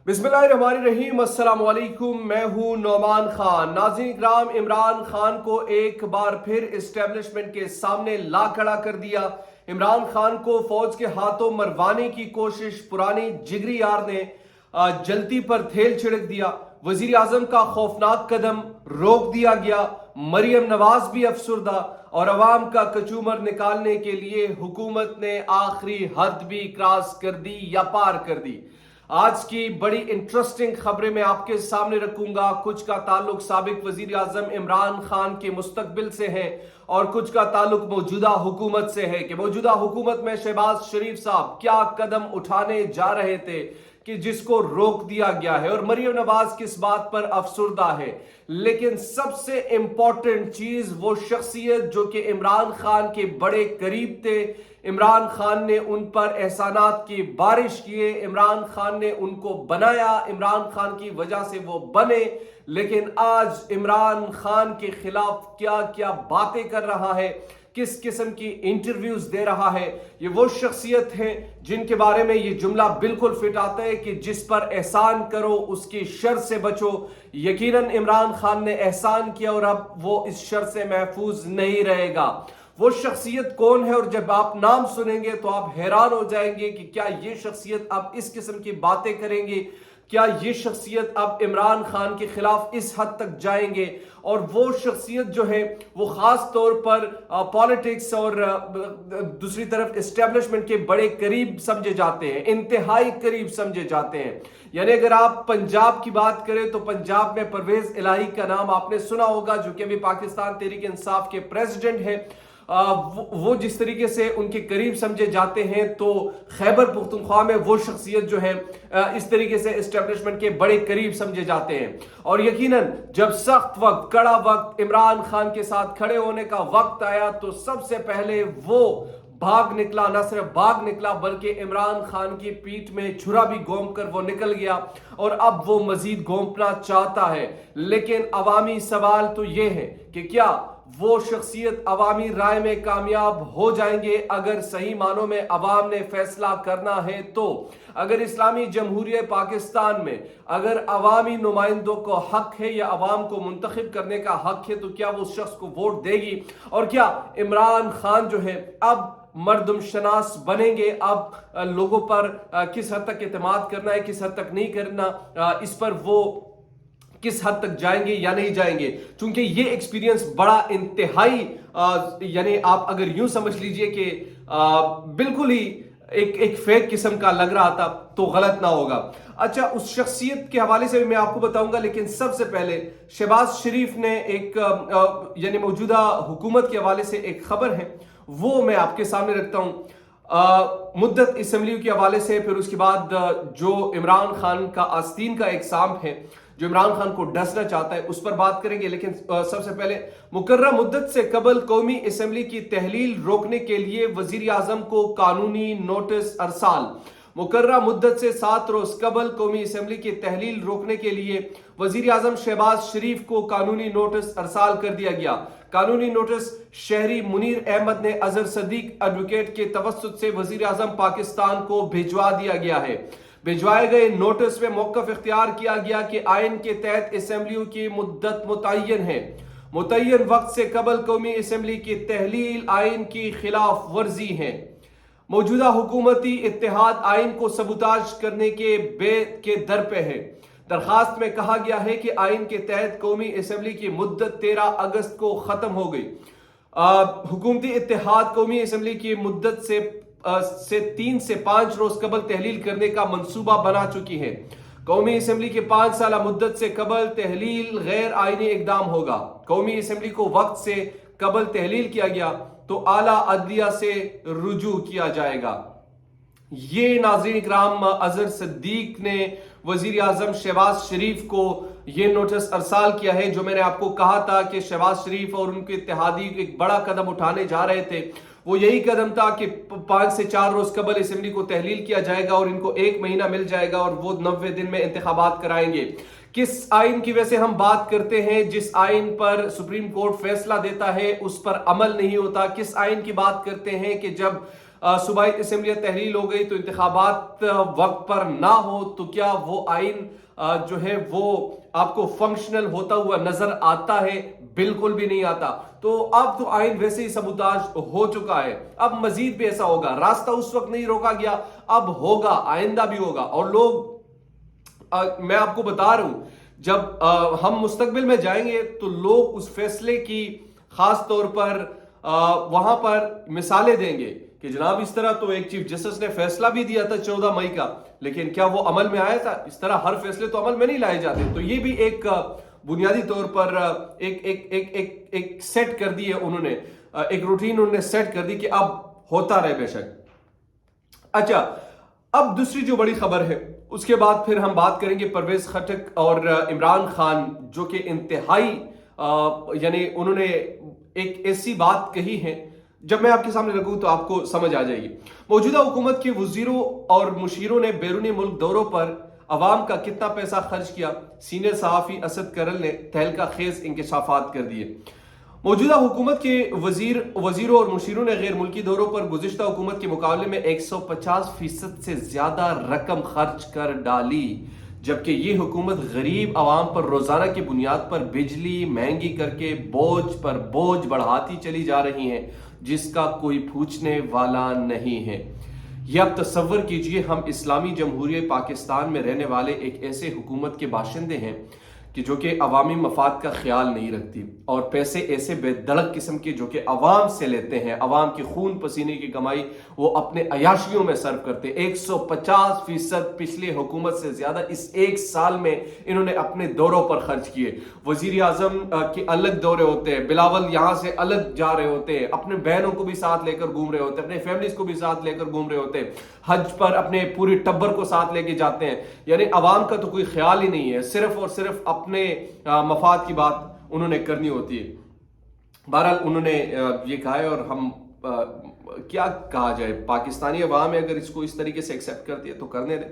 बिस्मिल्लाहिर्रहमानिर्रहीम। अस्सलाम वालेकुम। मैं हूं नौमान खान। नाज़रीन इकराम, इमरान खान को एक बार फिर एस्टेब्लिशमेंट के सामने ला खड़ा कर दिया। इमरान खान को फौज के हाथों मरवाने की कोशिश पुरानी जिगरी यार ने जलती पर तेल छिड़क दिया। वजीर आजम का खौफनाक कदम रोक दिया गया। मरियम नवाज भी अफसुर्दा और अवाम का कचूमर निकालने के लिए हुकूमत ने आखिरी हद भी क्रॉस कर दी या पार कर दी। आज की बड़ी इंटरेस्टिंग खबरें मैं आपके सामने रखूंगा। कुछ का ताल्लुक साबिक वजीर आजम इमरान खान के मुस्तकबिल से है और कुछ का ताल्लुक मौजूदा हुकूमत से है कि मौजूदा हुकूमत में शहबाज शरीफ साहब क्या कदम उठाने जा रहे थे कि जिसको रोक दिया गया है और मरियम नवाज किस बात पर अफसुर्दा है। लेकिन सबसे इंपॉर्टेंट चीज वो शख्सियत जो कि इमरान खान के बड़े करीब थे, इमरान खान ने उन पर एहसानात की बारिश किए, इमरान खान ने उनको बनाया, इमरान खान की वजह से वो बने। लेकिन आज इमरान खान के खिलाफ क्या क्या बातें कर रहा है, किस किस्म की इंटरव्यूज दे रहा है, ये वो शख्सियत है जिनके बारे में ये जुमला बिल्कुल फिट आता है कि जिस पर एहसान करो उसकी शर से बचो। यकीनन इमरान खान ने एहसान किया और अब वो इस शर से महफूज नहीं रहेगा। वो शख्सियत कौन है और जब आप नाम सुनेंगे तो आप हैरान हो जाएंगे कि क्या ये शख्सियत अब इस किस्म की बातें करेंगे, क्या ये शख्सियत अब इमरान खान के खिलाफ इस हद तक जाएंगे। और वो शख्सियत जो है वो खास तौर पर पॉलिटिक्स और दूसरी तरफ एस्टेब्लिशमेंट के बड़े करीब समझे जाते हैं, इंतहाई करीब समझे जाते हैं। यानी अगर आप पंजाब की बात करें तो पंजाब में परवेज इलाही का नाम आपने सुना होगा, जो कि अभी पाकिस्तान तहरीक इंसाफ के प्रेसिडेंट हैं। वो जिस तरीके से उनके करीब समझे जाते हैं, तो खैबर पुख्तनख्वा में वो शख्सियत जो है इस तरीके से एस्टेब्लिशमेंट के बड़े करीब समझे जाते हैं। और यकीनन जब सख्त वक्त, कड़ा वक्त, इमरान खान के साथ खड़े होने का वक्त आया तो सबसे पहले वो भाग निकला। न सिर्फ भाग निकला बल्कि इमरान खान की पीठ में छुरा भी घोंप कर वो निकल गया और अब वो मजीद घोंपना चाहता है। लेकिन अवामी सवाल तो ये है कि क्या वो शख्सियत अवामी राय में कामयाब हो जाएंगे अगर सही मानों में अवाम ने फैसला करना है तो। अगर इस्लामी जमहूरियत पाकिस्तान में अगर अवामी नुमाइंदों को हक है या अवाम को मुंतखब करने का हक है तो क्या वो उस शख्स को वोट देगी। और क्या इमरान खान जो है अब मर्दम शनास बनेंगे, अब लोगों पर किस हद तक एतमाद करना है, किस हद तक नहीं करना, इस पर वो किस हद तक जाएंगे या नहीं जाएंगे। क्योंकि ये एक्सपीरियंस बड़ा इंतहाई यानी आप अगर यूं समझ लीजिए कि बिल्कुल ही एक फेक किस्म का लग रहा था तो गलत ना होगा। अच्छा, उस शख्सियत के हवाले से भी मैं आपको बताऊंगा, लेकिन सबसे पहले शहबाज शरीफ ने एक यानी मौजूदा हुकूमत के हवाले से एक खबर है वो मैं आपके सामने रखता हूं। मुद्दत असम्बली के हवाले से, फिर उसके बाद जो इमरान खान का आस्तीन का एक सांप है जो इमरान खान को डसना चाहता है उस पर बात करेंगे। लेकिन सबसे पहले मुकर्रर मुद्दत से कबल कौमी असम्बली की तहलील रोकने के लिए वजीर आजम को कानूनी नोटिस अरसाल। मुकर्रर मुद्दत से 7 रोज कबल कौमी असम्बली की तहलील रोकने के लिए वजीर आजम शहबाज शरीफ को कानूनी नोटिस अरसाल कर दिया गया। कानूनी नोटिस शहरी मुनीर अहमद ने अजहर सदीक एडवोकेट के तवस्सुत से वजीर आजम पाकिस्तान को भिजवा दिया गया है। भिजवाए गए नोटिस में मौक़िफ़ इख्तियार किया गया कि आइन के तहत असम्बलियों की मुद्दत मुतय्यन है। मुतय्यन वक्त से कबल कौमी असम्बली की तहलील आइन की खिलाफ वर्जी है। मौजूदा हुकूमती इत्तेहाद आइन को सबूताज करने के दर पे है। दरखास्त में कहा गया है कि आइन के तहत कौमी असम्बली की मुद्दत 13 अगस्त को खत्म हो गई। हुकूमती इत्तेहाद कौमी असम्बली की मुद्दत से 3 से 5 रोज कबल तहलील करने का मंसूबा बना चुकी है। कौमी असम्बली के 5 साल मुद्दत से कबल तहलील गैर आइनी इकदाम होगा। कौमी असम्बली को वक्त से कबल तहलील किया गया तो आला अदलिया से रुजू किया जाएगा। ये नाज़रीन इकराम अजहर सदीक ने वजीर आजम शहबाज शरीफ को ये नोटिस अरसाल किया है। जो मैंने आपको कहा था कि शहबाज शरीफ और उनके इत्तेहादी एक बड़ा कदम उठाने जा रहे थे, वो यही कदम था कि 5 से 4 रोज कबल असम्बली को तहलील किया जाएगा और इनको 1 महीना मिल जाएगा और वो 90 दिन में इंतखाबात कराएंगे। किस आइन की वजह से हम बात करते हैं, जिस आइन पर सुप्रीम कोर्ट फैसला देता है उस पर अमल नहीं होता। किस आइन की बात करते हैं कि जब सूबाई असम्बलियाँ तहलील हो गई तो इंतखाबात वक्त पर ना हो तो क्या वो आइन जो है वो आपको फंक्शनल होता हुआ नजर आता है? बिल्कुल भी नहीं आता। तो अब तो आइन वैसे ही सबूताज हो चुका है, अब मजीद भी ऐसा होगा। रास्ता उस वक्त नहीं रोका गया, अब होगा, आइंदा भी होगा। और लोग मैं आपको बता रहा हूं, जब हम मुस्तकबिल में जाएंगे तो लोग उस फैसले की खास तौर पर वहां पर मिसालें देंगे कि जनाब इस तरह तो एक चीफ जस्टिस ने फैसला भी दिया था 14 मई का, लेकिन क्या वो अमल में आया था? इस तरह हर फैसले तो अमल में नहीं लाए जाते। तो ये भी एक बुनियादी तौर पर एक सेट कर दी है उन्होंने, एक रूटीन उन्होंने सेट कर दी कि अब होता रहे बेशक। अच्छा, अब दूसरी जो बड़ी खबर है उसके बाद फिर हम बात करेंगे परवेज खटक और इमरान खान, जो कि इंतहाई यानी उन्होंने एक ऐसी बात कही है, जब मैं आपके सामने रखूं तो आपको समझ आ जाएगी। मौजूदा हुकूमत के वजीरों और मुशीरों ने बैरूनी मुल्क दौरों पर अवाम का कितना पैसा खर्च किया, सीनियर सहाफी असद करल ने तहलका खेज इंकशाफात कर दिए। मौजूदा हुकूमत के वजीरों और मुशीरों ने गैर मुल्की दौरों पर गुज़िश्ता हुकूमत के मुकाबले में 150% से ज्यादा रकम खर्च कर डाली, जबकि ये हुकूमत गरीब आवाम पर रोजाना की बुनियाद पर बिजली महंगी करके बोझ पर बोझ बढ़ाती चली जा रही है, जिसका कोई पूछने वाला नहीं है। यह अब तसव्वुर कीजिए, हम इस्लामी जमहूरियत पाकिस्तान में रहने वाले एक ऐसे हुकूमत के बाशिंदे हैं कि जो कि अवामी मफाद का ख्याल नहीं रखती और पैसे ऐसे बेधड़क किस्म के जो कि अवाम से लेते हैं, अवाम की खून पसीने की कमाई वो अपने अयाशियों में सर्व करते। 150% पिछली हुकूमत से ज्यादा इस एक साल में इन्होंने अपने दौरों पर खर्च किए। वजीर आजम के अलग दौरे होते हैं, बिलावल यहाँ से अलग जा रहे होते हैं, अपने बहनों को भी साथ लेकर घूम रहे होते हैं, अपने फैमिलीज को भी साथ लेकर घूम रहे होते हैं, हज पर अपने पूरी टब्बर को साथ लेके जाते हैं। यानी अवाम का तो कोई ख्याल ही नहीं है, सिर्फ और सिर्फ अपने मफाद की बात उन्होंने करनी होती है। बहरहाल उन्होंने ये कहा है और हम क्या कहा जाए, पाकिस्तानी अवाम है अगर इसको इस तरीके से एक्सेप्ट करती है तो करने दे,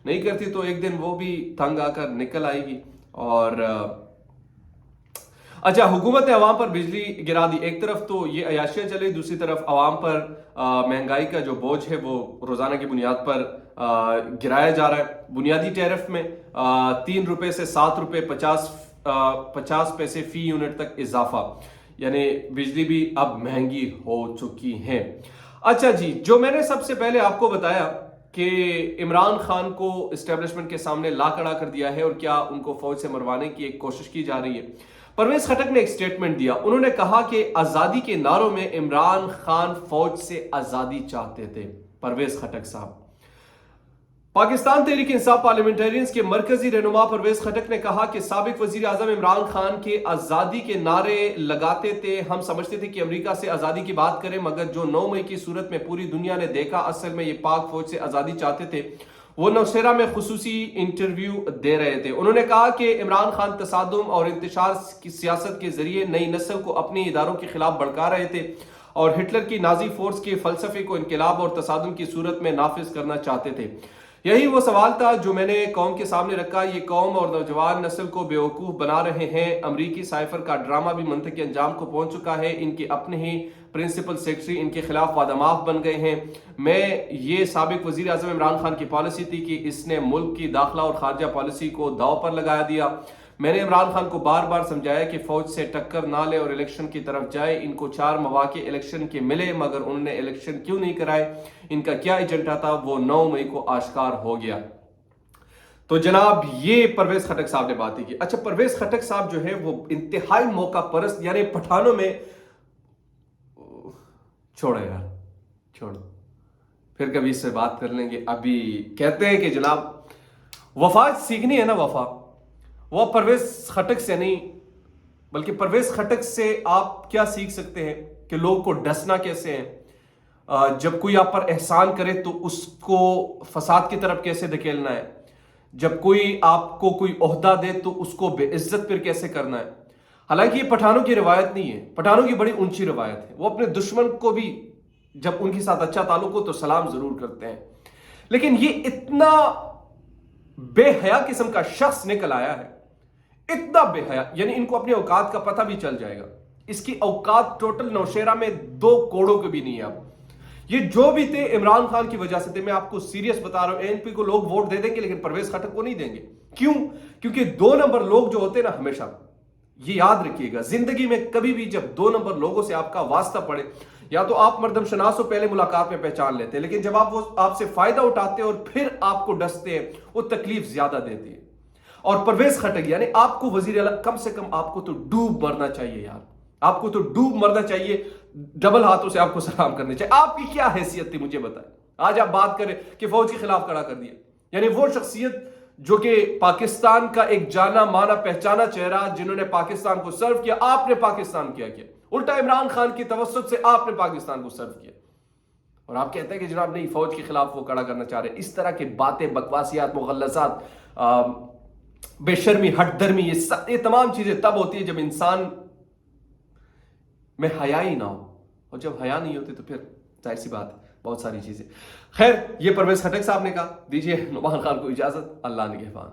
नहीं करती तो एक दिन वो भी तंग आकर निकल आएगी। और अच्छा, हुकूमत ने अवाम पर बिजली गिरा दी। एक तरफ तो ये अयाशियां चली, दूसरी तरफ अवाम पर महंगाई का जो बोझ है वो रोजाना की बुनियाद पर गिराया जा रहा है। बुनियादी टैरिफ में 3 रुपए से 7 रुपए 50 पैसे फी यूनिट तक इजाफा, यानी बिजली भी अब महंगी हो चुकी है। अच्छा जी, जो मैंने सबसे पहले आपको बताया कि इमरान खान को एस्टेब्लिशमेंट के सामने ला खड़ा कर दिया है और क्या उनको फौज से मरवाने की एक कोशिश की जा रही है। परवेज खटक ने एक स्टेटमेंट दिया, उन्होंने कहा कि आजादी के नारों में इमरान खान फौज से आजादी चाहते थे। परवेज खटक साहब, पाकिस्तान तहरीक इंसाफ पार्लियामेंटेरियंस के मरकजी रहनुमा परवेज खटक ने कहा कि साबिक वजीर आजम इमरान खान के आजादी के नारे लगाते थे, हम समझते थे कि अमेरिका से आजादी की बात करें, मगर जो 9 मई की सूरत में पूरी दुनिया ने देखा असल में ये पाक फौज से आजादी चाहते थे। वो नौशेरा में खुसूसी इंटरव्यू दे रहे थे। उन्होंने कहा कि इमरान खान तसादुम और इंतशार की सियासत के जरिए नई नस्ल को अपने इदारों के खिलाफ भड़का रहे थे और हिटलर की नाजी फोर्स के फलसफे को इनकलाब और तसादुम की सूरत में नाफिज करना चाहते थे। यही वो सवाल था जो मैंने कौम के सामने रखा। ये कौम और नौजवान नस्ल को बेवकूफ़ बना रहे हैं। अमरीकी साइफर का ड्रामा भी मंतकी अंजाम को पहुंच चुका है। इनके अपने ही प्रिंसिपल सेक्रेटरी इनके खिलाफ वादामाफ बन गए हैं। मैं ये साबिक वजीर आजम इमरान खान की पॉलिसी थी कि इसने मुल्क की दाखिला और खारजा पॉलिसी को दाव पर लगा दिया। मैंने इमरान खान को बार बार समझाया कि फौज से टक्कर ना ले और इलेक्शन की तरफ जाए। इनको 4 मौके इलेक्शन के मिले मगर उन्होंने इलेक्शन क्यों नहीं कराए, इनका क्या एजेंडा था, वो 9 मई को आश्कार हो गया। तो जनाब ये परवेज खटक साहब ने बातें की। अच्छा, परवेज खटक साहब जो है वो इंतहाई मौका परस्त, यानी पठानों में छोड़ो यार, छोड़ो, फिर कभी इससे बात कर लेंगे। अभी कहते हैं कि जनाब वफा सीखनी है ना, वफा वो परवेज खटक से नहीं बल्कि परवेज खटक से आप क्या सीख सकते हैं कि लोग को डसना कैसे है, जब कोई आप पर एहसान करे तो उसको फसाद की तरफ कैसे धकेलना है, जब कोई आपको कोई ओहदा दे तो उसको बेइज्जत फिर कैसे करना है। हालांकि ये पठानों की रिवायत नहीं है, पठानों की बड़ी ऊंची रिवायत है। वो अपने दुश्मन को भी जब उनके साथ अच्छा ताल्लुक हो तो सलाम जरूर करते हैं, लेकिन ये इतना बेहया किस्म का शख्स निकल आया है, इतना बेहया, यानी इनको अपनी औकात का पता भी चल जाएगा। इसकी औकात टोटल नौशेरा में 2 कोड़ों के भी नहीं है। अब یہ جو بھی تھے عمران خان کی وجہ سے تھے. میں آپ کو سیریس بتا رہا ہوں, ANP کو لوگ ووٹ دے دیں گے لیکن پرویز خٹک کو نہیں دیں گے. کیوں؟ کیونکہ 2 نمبر لوگ جو ہوتے ہیں نا, ہمیشہ یہ یاد رکھیے گا, زندگی میں کبھی بھی جب 2 نمبر لوگوں سے آپ کا واسطہ پڑے, یا تو آپ مردم شناس ہو, پہلے ملاقات میں پہچان لیتے ہیں, لیکن جب آپ سے فائدہ اٹھاتے ہیں اور پھر آپ کو ڈستے ہیں, وہ تکلیف زیادہ دیتے ہیں. اور پرویز خٹک یعنی آپ کو وزیر اعلیٰ, کم سے کم آپ کو تو ڈوب مرنا چاہیے یار, آپ کو تو ڈوب مرنا چاہیے, ڈبل ہاتھوں سے آپ کو سلام کرنے چاہیے. آپ کی کیا حیثیت تھی مجھے بتائیں. آج آپ بات کریں کہ فوج کے خلاف کھڑا کر دیا, یعنی وہ شخصیت جو کہ پاکستان کا ایک جانا مانا پہچانا چہرہ, جنہوں نے پاکستان کو سرو کیا, آپ نے پاکستان کیا الٹا عمران خان کی توسط سے آپ نے پاکستان کو سرو کیا, اور آپ کہتے ہیں کہ جناب نہیں فوج کے خلاف وہ کھڑا کرنا چاہ رہے. اس طرح کے باتیں, بکواسیات, مغلظات, بے شرمی, ہٹ درمی, یہ تمام چیزیں تب ہوتی ہیں جب انسان میں حیا ہی نہ ہو, اور جب حیا نہیں ہوتی تو پھر ظاہر سی بات ہے بہت ساری چیزیں. خیر, یہ پرویز خٹک صاحب نے کہا. دیجیے نعمان خان کو اجازت. اللہ نگہبان.